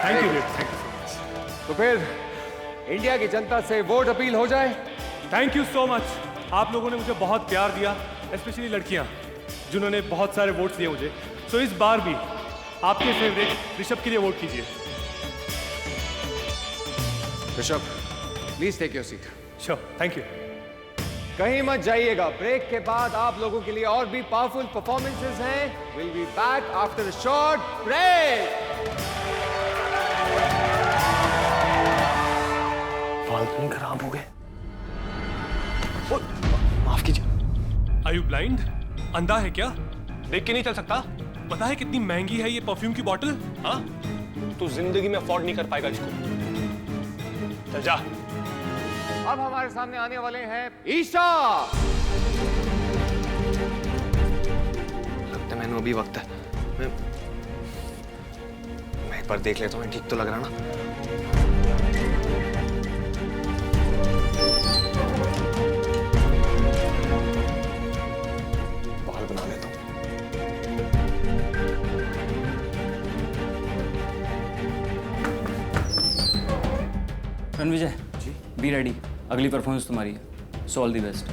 Thank you thank you. तो फिर India की जनता से वोट अपील हो जाए। Thank you so much. आप लोगों ने मुझे बहुत प्यार दिया, स्पेशली लड़कियां जिन्होंने बहुत सारे वोट्स दिए मुझे। सो इस बार भी आपके फेवरेट ऋषभ के लिए वोट कीजिए। Rishabh, please take your seat. Sure, thank you. कहीं मत जाइएगा, ब्रेक के बाद आप लोगों के लिए और भी पावरफुल परफॉर्मेंसेस हैं। Will be back after a short break. बाल तो नहीं खराब हो गए? माफ कीजिए। Are you blind? अंधा है क्या? देख के नहीं चल सकता? पता है कितनी महंगी है ये परफ्यूम की बॉटल? हाँ, तू जिंदगी में अफोर्ड नहीं कर पाएगा इसको। चल जा। अब हमारे सामने आने वाले हैं ईशा। लगता है मैंने अभी वक्त है। मैं एक बार देख लेता हूँ, ठीक तो लग रहा ना? बाल बना लेता हूँ। रणविजय जी, बी रेडी। अगली परफॉर्मेंस तुम्हारी है, सो ऑल द बेस्ट।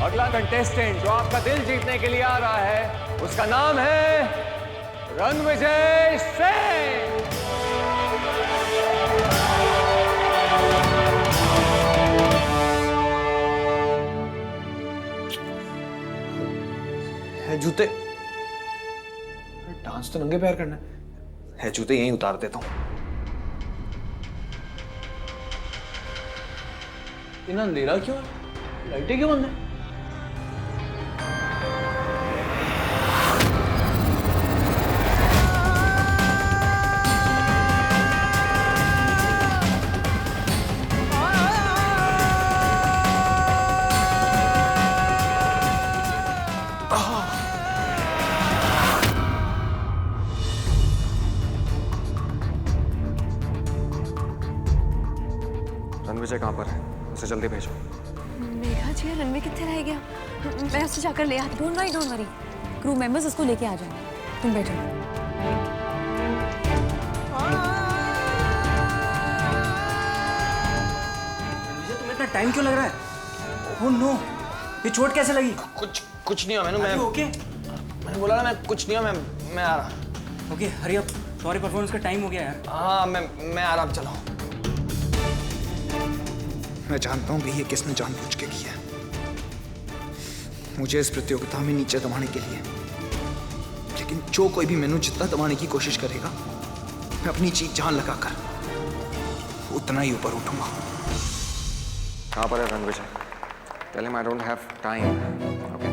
अगला कंटेस्टेंट जो आपका दिल जीतने के लिए आ रहा है, उसका नाम है रणविजय सिंह। है जूते। डांस तो नंगे पैर करना है जूते यहीं उतार देता हूँ। इतना अंधेरा क्यों है? लाइटें क्यों बंद है? रणविजय कहाँ पर है? उसे जल्दी भेजो। मेघा जी, रणवीर कितने रह गया? मैं उसे जाकर ले आती। Don't worry. क्रू मेंबर्स उसको लेके आ जाएंगे, तुम बैठो। रणविजय, तुम्हें इतना टाइम क्यों लग रहा है? ओह नो, ये चोट कैसे लगी? कुछ नहीं हुआ मैं ओके? मैंने बोला ना, मैं कुछ नहीं हुआ। मैं आ रहा। ओके, हरी अप, तुम्हारी परफॉर्मेंस का टाइम हो गया यार। हाँ, मैं आ रहा। चलो। मैं जानता हूँ भी ये किसने जानबूझ के किया, मुझे इस प्रतियोगिता में नीचे दबाने के लिए। लेकिन जो कोई भी मैंने जितना दबाने की कोशिश करेगा, मैं अपनी चीख जान लगाकर उतना ही ऊपर उठूंगा। कहाँ पर है Ranvijay? Tell him I don't have time. Okay.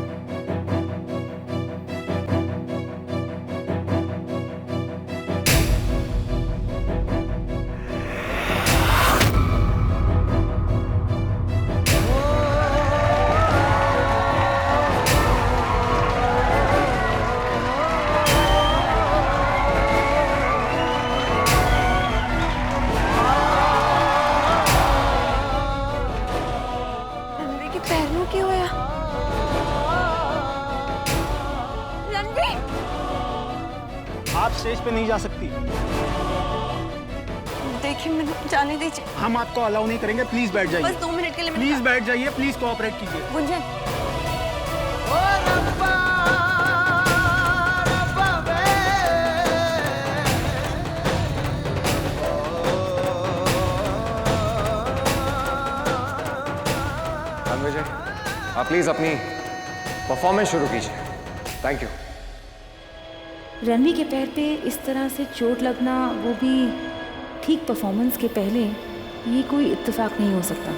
आप स्टेज पे नहीं जा सकती। देखिए, मैंने जाने दीजिए। हम आपको अलाउ नहीं करेंगे, प्लीज बैठ जाइए। बस 2 मिनट के लिए। प्लीज बैठ जाइए, प्लीज कोऑपरेट कीजिए। गुंजन, रणविजय, आप प्लीज अपनी परफॉर्मेंस शुरू कीजिए। Thank you. रणवी के पैर पे इस तरह से चोट लगना, वो भी ठीक परफॉर्मेंस के पहले, ये कोई इत्तेफाक नहीं हो सकता।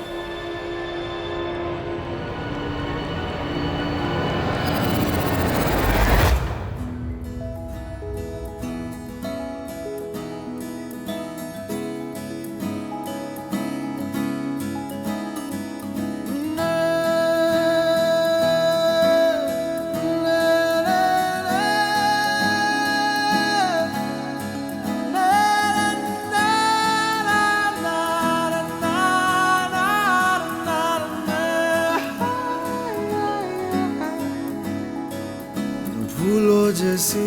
जैसी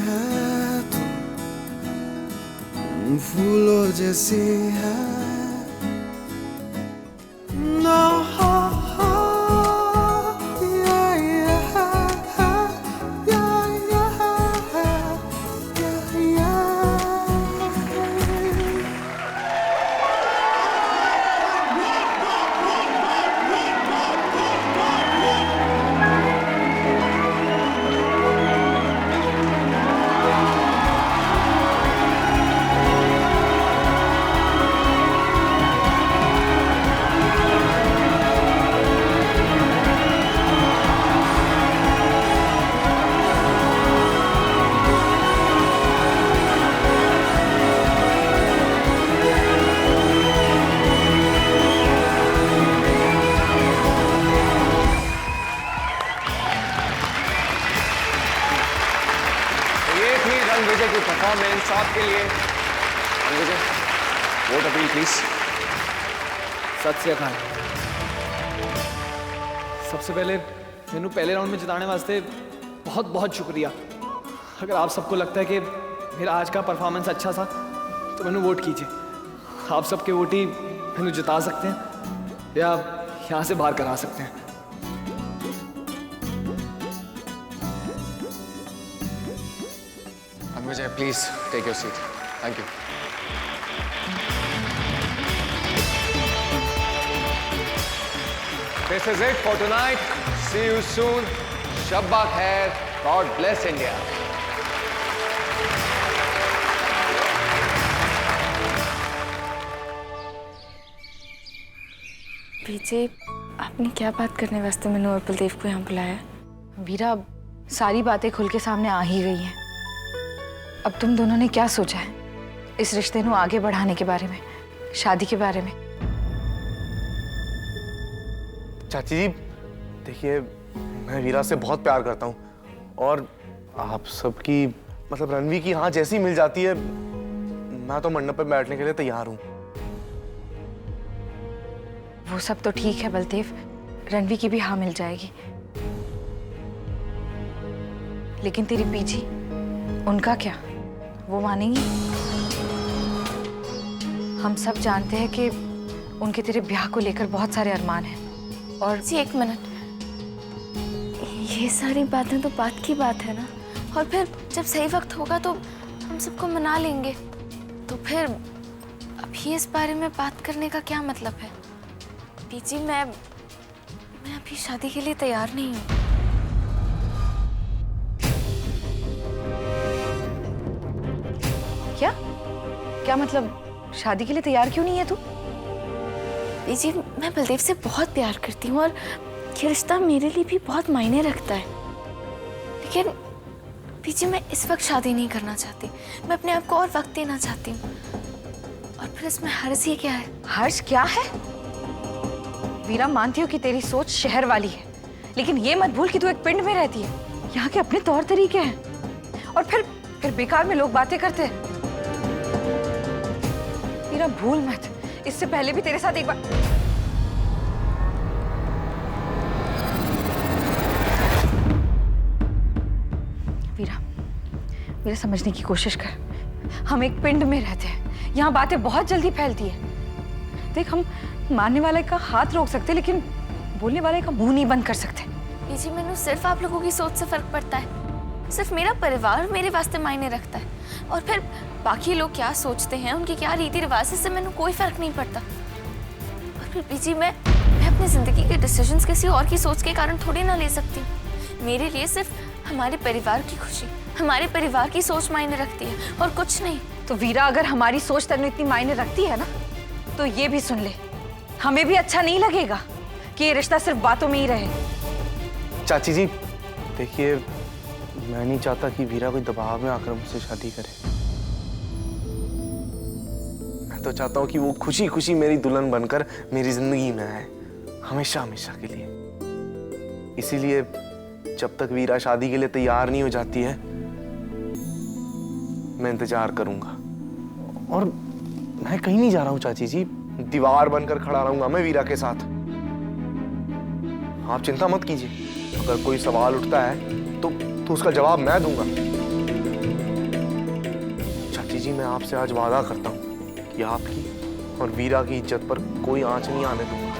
है तू, फूलों जैसी है ना। रणविजय की परफॉर्मेंस आपके लिए। Ranvijay, vote appeal please. सत श्री अकाल। सबसे पहले मैनू पहले राउंड में जिताने वास्ते बहुत बहुत शुक्रिया। अगर आप सबको लगता है कि मेरा आज का परफॉर्मेंस अच्छा था तो मैनू वोट कीजिए। आप सबके वोट ही मैनू जिता सकते हैं या यहाँ से बाहर करा सकते हैं। Ranvijay, please take your seat. Thank you. This is it for tonight. See you soon. Shabba khair. God bless India. पीछे आपने क्या बात करने वास्ते मैंने और बलदेव को यहाँ बुलाया? वीरा, सारी बातें खुल के सामने आ ही गई हैं। अब तुम दोनों ने क्या सोचा है इस रिश्ते को आगे बढ़ाने के बारे में, शादी के बारे में? चाची जी देखिए, मैं वीरा से बहुत प्यार करता हूँ और आप सबकी मतलब रणवी की हाँ जैसी मिल जाती है, मैं तो मंडप पे बैठने के लिए तैयार हूँ। वो सब तो ठीक है बलदेव, रणवी की भी हाँ मिल जाएगी, लेकिन तेरी पीछी उनका क्या? वो मानेंगी? हम सब जानते हैं कि उनके तेरे ब्याह को लेकर बहुत सारे अरमान हैं। और जी एक मिनट, ये सारी बातें तो बात की बात है ना, और फिर जब सही वक्त होगा तो हम सबको मना लेंगे। तो फिर अभी इस बारे में बात करने का क्या मतलब है? पीजी, मैं अभी शादी के लिए तैयार नहीं हूँ। क्या मतलब शादी के लिए तैयार क्यों नहीं है तू? जी मैं बलदेव से बहुत प्यार करती हूँ और ये रिश्ता मेरे लिए भी बहुत मायने रखता है, लेकिन पीछे मैं इस वक्त शादी नहीं करना चाहती। मैं अपने आप को और वक्त देना चाहती हूँ। और फिर इसमें हर्ष ही क्या है? हर्ष क्या है? वीरा, मानती हूँ कि तेरी सोच शहर वाली है, लेकिन ये मत भूल कि तू एक पिंड में रहती है। यहाँ के अपने तौर तरीके हैं और फिर बेकार में लोग बातें करते हैं। वीरा भूल मत, इससे पहले भी तेरे साथ एक बार वीरा समझने की कोशिश कर। हम एक पिंड में रहते हैं, यहाँ बातें बहुत जल्दी फैलती है। देख, हम मानने वाले का हाथ रोक सकते लेकिन बोलने वाले का मुंह नहीं बंद कर सकते। जी मैंने सिर्फ आप लोगों की सोच से फर्क पड़ता है। सिर्फ मेरा परिवार मेरे वास्ते मायने रखता है, और फिर बाकी लोग क्या सोचते हैं, उनके क्या रीति रिवाज, से मैंने कोई फर्क नहीं पड़ता। और फिर पीजी मैं अपनी जिंदगी के डिसीजंस किसी और की सोच के कारण थोड़ी ना ले सकती। मेरे लिए सिर्फ हमारे परिवार की खुशी, हमारे परिवार की सोच मायने रखती है और कुछ नहीं। तो वीरा, अगर हमारी सोच तेरे इतनी मायने रखती है ना, तो ये भी सुन ले, हमें भी अच्छा नहीं लगेगा कि ये रिश्ता सिर्फ बातों में ही रहे। चाची जी देखिए, मैं नहीं चाहता कि वीरा कोई दबाव में आकर मुझसे शादी करे। मैं तो चाहता हूँ कि वो खुशी खुशी मेरी दुल्हन बनकर मेरी जिंदगी में आए, हमेशा हमेशा के लिए। इसीलिए जब तक वीरा शादी के लिए तैयार नहीं हो जाती है, मैं इंतजार करूंगा। और मैं कहीं नहीं जा रहा हूँ चाची जी, दीवार बनकर खड़ा रहूंगा मैं वीरा के साथ। आप चिंता मत कीजिए, अगर कोई सवाल उठता है तो तो उसका जवाब मैं दूंगा। चाची जी, मैं आपसे आज वादा करता हूँ कि आपकी और वीरा की इज्जत पर कोई आंच नहीं आने दूंगा।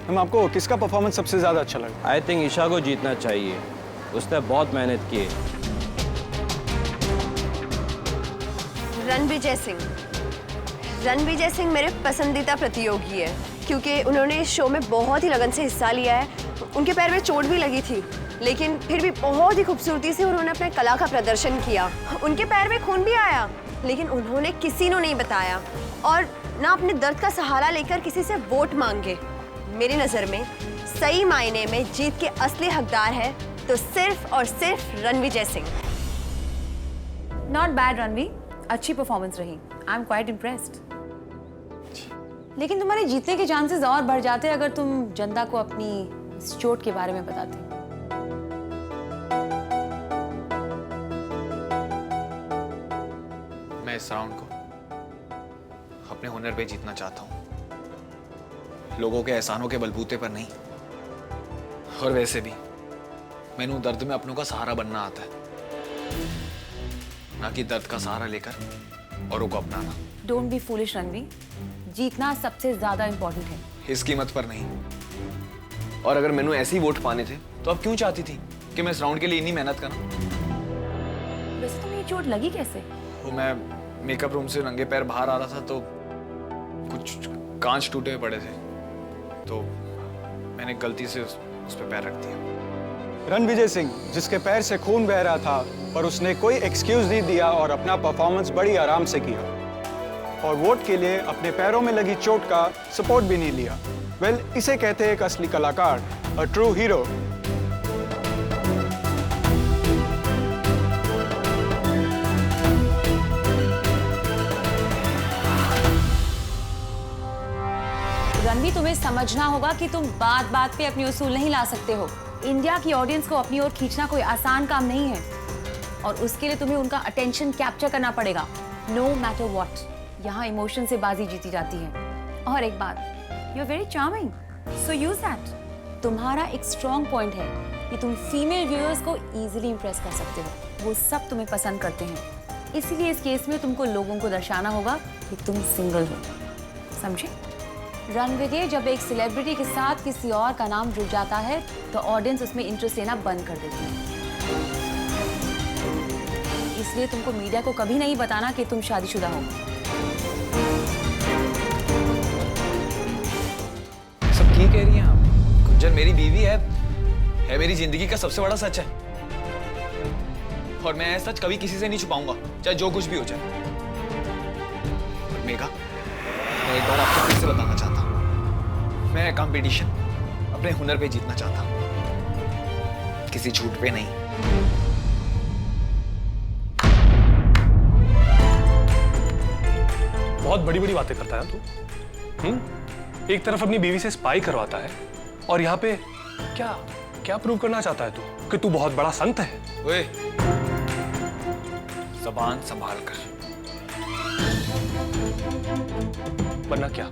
हम आपको किसका परफॉर्मेंस सबसे ज्यादा अच्छा लगा? आई थिंक ईशा को जीतना चाहिए, उसने बहुत मेहनत की है। रणविजय सिंह। रणविजय सिंह मेरे पसंदीदा प्रतियोगी है क्योंकि उन्होंने इस शो में बहुत ही लगन से हिस्सा लिया है। उनके पैर में चोट भी लगी थी, लेकिन फिर भी बहुत ही खूबसूरती से उन्होंने अपने कला का प्रदर्शन किया। उनके पैर में खून भी आया, लेकिन उन्होंने किसी को नहीं बताया और ना अपने दर्द का सहारा लेकर किसी से वोट मांगे। मेरी नज़र में सही मायने में जीत के असली हकदार है तो सिर्फ और सिर्फ रणविजय सिंह। नॉट बैड रणवी, अच्छी परफॉर्मेंस रही। I am quite impressed. लेकिन तुम्हारे जीतने के चांसेस और बढ़ जाते अगर तुम जनता को अपनी इस चोट के बारे में बताते। मैं इस राउंड को अपने हुनर पे जीतना चाहता हूँ, लोगों के एहसानों के बलबूते पर नहीं। और वैसे भी मैंने दर्द में अपनों का सहारा बनना आता है, ना कि दर्द का सहारा लेकर औरों को अपनाना। डोंट बी फूलिश रणवी, जीतना सबसे ज्यादा इंपॉर्टेंट है, इस कीमत पर नहीं। और अगर मैंने ऐसे ही वोट पाने थे तो अब क्यों चाहती थी कि मैं इस राउंड के लिए इतनी मेहनत करूं? वैसे तुम्हें ये चोट लगी कैसे? वो मैं मेकअप रूम से नंगे पैर बाहर आ रहा था तो कुछ कांच टूटे हुए पड़े थे, तो मैंने गलती से उस पर पैर रख दिया। रणविजय सिंह, जिसके पैर से खून बह रहा था पर उसने कोई एक्सक्यूज नहीं दिया और अपना परफॉर्मेंस बड़ी आराम से किया और वोट के लिए अपने पैरों में लगी चोट का सपोर्ट भी नहीं लिया। वेल, इसे कहते हैं एक असली कलाकार, अ ट्रू हीरो। रणवी, तुम्हें समझना होगा कि तुम बात बात पे अपनी उसूल नहीं ला सकते हो। इंडिया की ऑडियंस को अपनी ओर खींचना कोई आसान काम नहीं है और उसके लिए तुम्हें उनका अटेंशन कैप्चर करना पड़ेगा, नो मैटर व्हाट। यहाँ इमोशन से बाजी जीती जाती है। और एक बात, you are very charming, so use that. तुम्हारा एक स्ट्रॉन्ग पॉइंट है कि तुम फीमेल व्यूअर्स को इजीली इंप्रेस कर सकते हो, वो सब तुम्हें पसंद करते हैं। इसीलिए इस केस में तुमको लोगों को दर्शाना होगा कि तुम सिंगल हो, समझे? रणविजय, जब एक सेलिब्रिटी के साथ किसी और का नाम जुड़ जाता है तो ऑडियंस उसमें इंटरेस्ट लेना बंद कर देती है। इसलिए तुमको मीडिया को कभी नहीं बताना कि तुम शादीशुदा हो। सब की कह रही हैं आप? गुंजन मेरी बीवी है मेरी जिंदगी का सबसे बड़ा सच है और मैं सच कभी किसी से नहीं छुपाऊंगा, चाहे जो कुछ भी हो जाए। मेघा, मैं एक बार आपको फिर से बताना चाहता हूँ, मैं कंपटीशन अपने हुनर पे जीतना चाहता हूँ, किसी झूठ पे नहीं। बहुत बड़ी बड़ी बातें करता है तू। एक तरफ अपनी बीवी से स्पाई करवाता है और यहाँ पे क्या क्या प्रूव करना चाहता है तू कि तू बहुत बड़ा संत है? ओए, ज़बान संभाल कर। वरना क्या?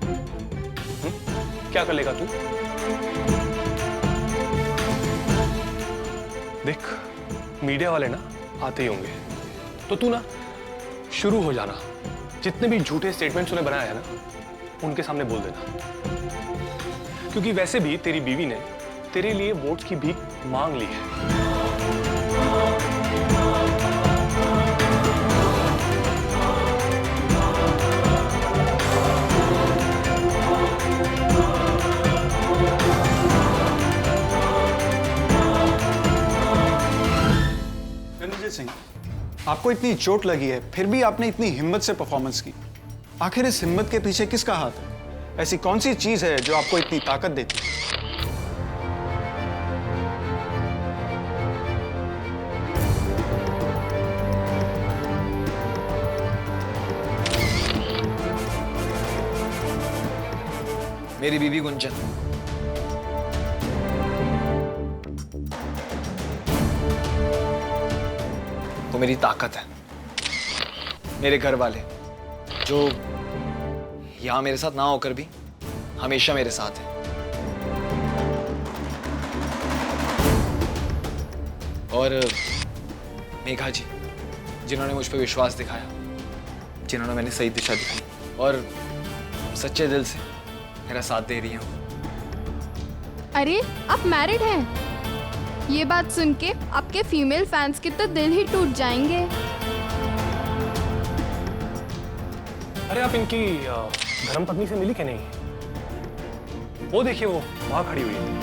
क्या कर लेगा तू? देख, मीडिया वाले ना आते ही होंगे, तो तू ना शुरू हो जाना। जितने भी झूठे स्टेटमेंट्स उन्हें बनाया है ना, उनके सामने बोल देना, क्योंकि वैसे भी तेरी बीवी ने तेरे लिए वोट्स की भीख मांग ली है। रणविजय सिंह, आपको इतनी चोट लगी है फिर भी आपने इतनी हिम्मत से परफॉर्मेंस की। आखिर इस हिम्मत के पीछे किसका हाथ है? ऐसी कौन सी चीज है जो आपको इतनी ताकत देती है? मेरी बीवी गुंजन, वो मेरी ताकत है। मेरे घर वाले, जो यहाँ मेरे साथ ना होकर भी हमेशा मेरे साथ है। और मेघा जी, जिन्होंने मुझ पर विश्वास दिखाया, जिन्होंने मैंने सही दिशा दिखाई और सच्चे दिल से मेरा साथ दे रही हैं। अरे आप मैरिड हैं? ये बात सुन के आपके फीमेल फैंस के तो दिल ही टूट जाएंगे। अरे आप इनकी धर्मपत्नी से मिली क्या नहीं? वो देखिए, वो वहां खड़ी हुई है।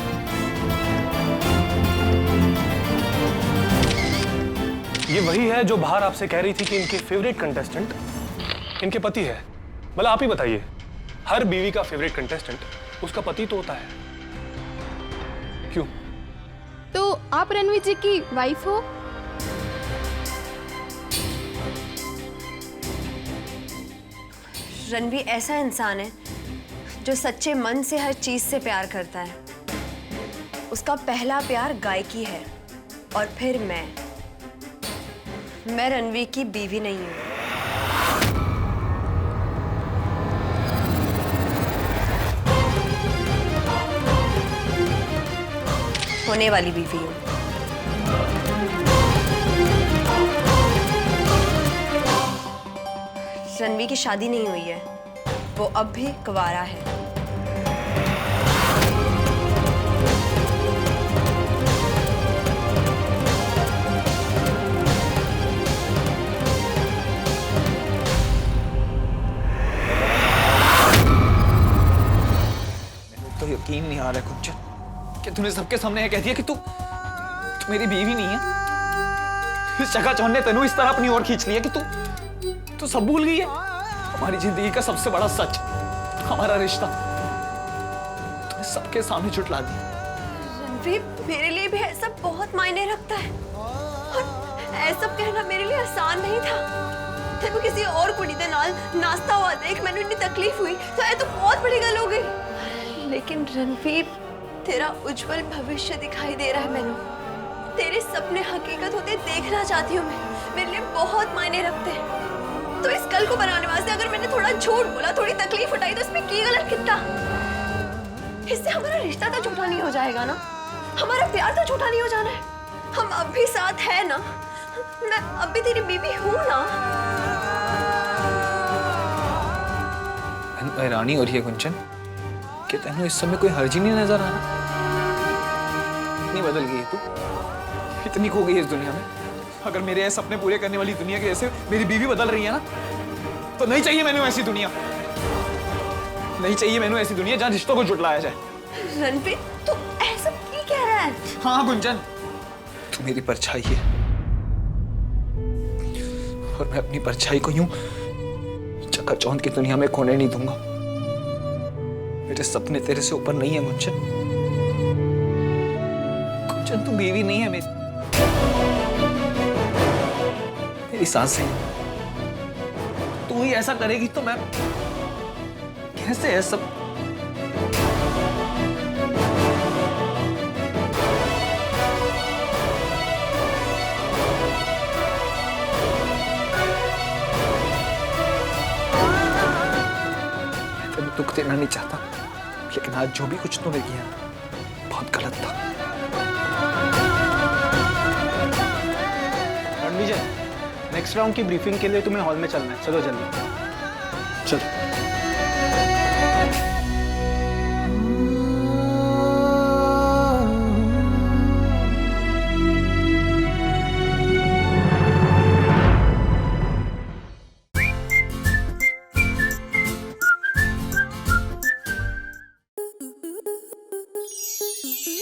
ये वही है जो बाहर आपसे कह रही थी कि इनके फेवरेट कंटेस्टेंट इनके पति है। भला आप ही बताइए, हर बीवी का फेवरेट कंटेस्टेंट उसका पति तो होता है, क्यों? तो आप रणवीर जी की वाइफ हो? रणवीर ऐसा इंसान है जो सच्चे मन से हर चीज से प्यार करता है। उसका पहला प्यार गायकी है और फिर मैं रणवीर की बीवी नहीं हूं, होने वाली बीवी हूं। रणवीर की शादी नहीं हुई है, वो अब भी कुंवारा है। तो यकीन नहीं आ रहा है कुंचन कि तूने सबके सामने ये कह दिया कि तू मेरी बीवी नहीं है। इस जगह चौन ने तेनू इस तरह अपनी ओर खींच लिया कि तू सब भूल गई है। हमारी जिंदगी का सबसे बड़ा सच, हमारा रिश्ता तूने सबके सामने झुठला दिया। रणवीर, मेरे लिए भी ऐसा बहुत मायने रखता है और ऐसा कहना मेरे लिए आसान नहीं था। तेरे किसी और कुड़ी दे नाल नाश्ता हुआ देख मैंने इतनी तकलीफ हुई तो ये तो बहुत बड़ी गल हो गई। लेकिन रणवीर, तेरा उज्जवल भविष्य दिखाई दे रहा है मैंने। तेरे सपने हकीकत होते देखना चाहती हूँ मैं। मेरे लिए बहुत मायने रखते हैं। तो इस कल को बनाने वास्ते अगर मैंने थोड़ा झूठ बोला, थोड़ी तकलीफ उठाई तो इसमें की गलत कितना? इससे हमारा रिश्ता तो झूठा नहीं हो जाएगा ना, हमारा प्यार तो झूठा नहीं हो जाना है। हम अब भी साथ है ना, मैं अब भी तेरी बीवी हूँ ना। हैरानी हो रही है कुंचन कि तेनू इस समय कोई हर्ज ही नहीं नजर आ रहा। इतनी बदल गई है तू, इतनी खो गई है इस दुनिया में। अगर मेरे ये सपने पूरे करने वाली दुनिया के जैसे मेरी बीवी बदल रही है ना, तो नहीं चाहिए मैंने ऐसी दुनिया। नहीं चाहिए मैंने ऐसी दुनिया जहां रिश्तों को जुटलाया जाए। रणवीर, तू ऐसा क्यों कह रहा है? हाँ गुंजन, तू मेरी परछाई है और मैं अपनी परछाई को यूं चकाचौंध की दुनिया में खोने नहीं दूंगा। मेरे सपने तेरे से ऊपर नहीं है गुंजन। गुंजन, तू बीवी नहीं है मेरी सांसें। तू ही ऐसा करेगी तो मैं कैसे है सब? दुख देना नहीं चाहता, लेकिन आज जो भी कुछ तूने किया बहुत गलत था। रणवीर जी, नेक्स्ट राउंड की ब्रीफिंग के लिए तुम्हें हॉल में चलना है। चलो जल्दी चलो।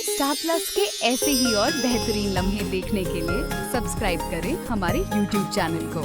स्टार प्लस के ऐसे ही और बेहतरीन लम्हे देखने के लिए सब्सक्राइब करें हमारे YouTube चैनल को।